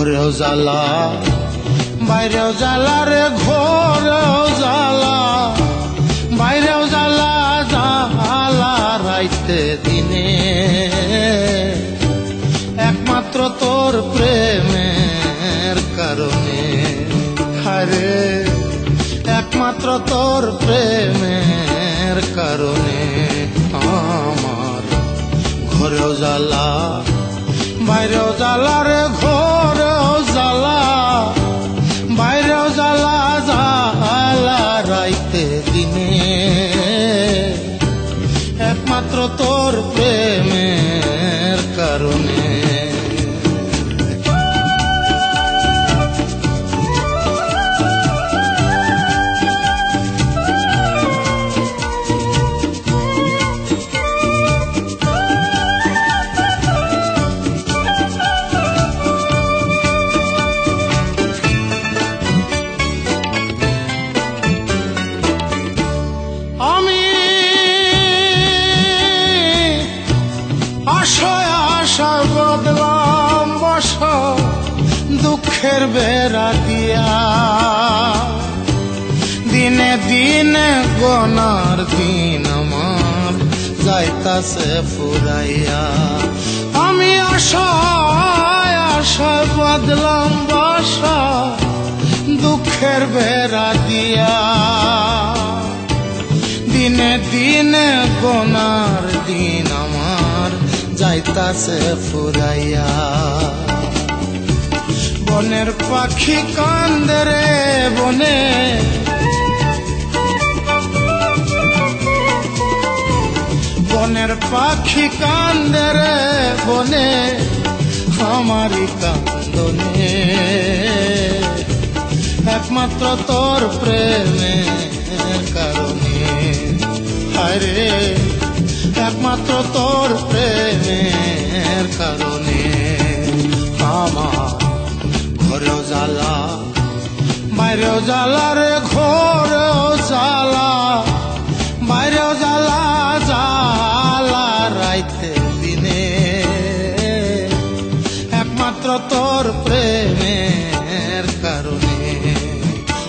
ঘরেও জ্বালা বাইরেও জ্বালা রে, ঘরেও জ্বালা বাইরেও জ্বালা, জ্বালা রাইতে দিনে, একমাত্র তোর প্রেমের কারণে। হায়রে একমাত্র তোর প্রেমের কারণে আমার ঘরেও জ্বালা বাইরেও জ্বালা রে, ঘরেও জ্বালা বাইরেও জ্বালা, জ্বালা রাইতে দিনে, একমাত্র তোর প্রেমের কারণে। আশায় বদলাম বাসা দুঃখের বেড়া দিয়া, দিনে দিনে গনার দিন আমার যাইতাছে ফুরাইয়া। আমি আশায় আশায় বদলাম বাসা দুঃখের বেড়া দিয়া, দিনে দিনে গনার দিন আমার যাইতাছে ফুরাইয়া। বনের পাখি কান্দে রে বনে, বনের পাখি কান্দে রে বনে, আমারই কান্দনে, একমাত্র তোর প্রেমের কারণে। হায়রে একমাত্র তোর প্রেমের কারণে আমার ঘরেও জ্বালা বাইরেও জ্বালা রে, ঘরেও জ্বালা বাইরেও জ্বালা, জ্বালা রাইতে দিনে, একমাত্র তোর প্রেমের কারণে।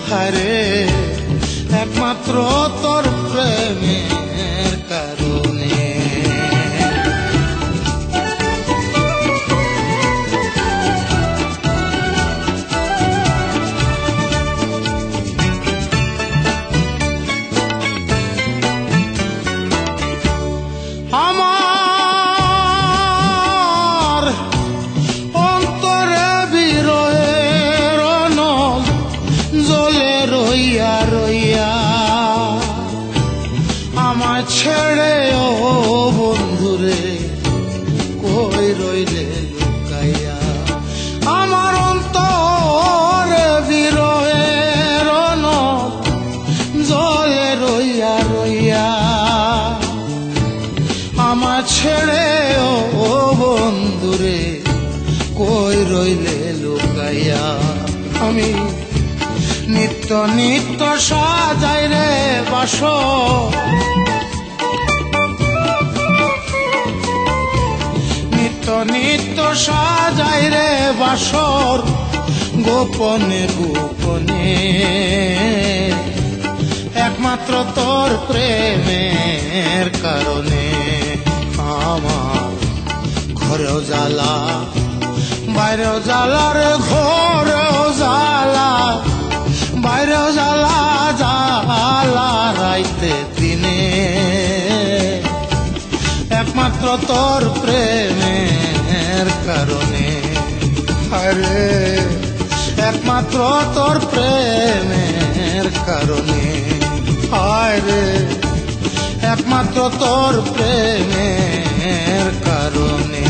হায়রে একমাত্র তোর প্রেমের কারণে। আমার অন্তরে বিরহের নল জ্বলে রইয়া রইয়া, আমায় ছেড়ে ও বন্ধুরে কই রইলে লুকাইয়া। আমার অন্তরে বিরহের নল জ্বলে রইয়া রইয়া, আমায় ছেড়ে ও বন্ধুরে কই রইলে লুকাইয়া। আমি নিত্য নিত্য সাজাই রে বাসর, নিত্য নিত্য সাজাই রে বাসর, গোপনে গোপনে, একমাত্র তোর প্রেমের কারণে আমার ঘরেও জ্বালা বাইরেও জ্বালা রে, ঘরেও জ্বালা বাইরেও জ্বালা, জ্বালা রাইতে দিনে, একমাত্র তোর প্রেমের কারণে। আরে একমাত্র তোর প্রেমের কারণে। আরে একমাত্র তোর প্রেমের কারণে।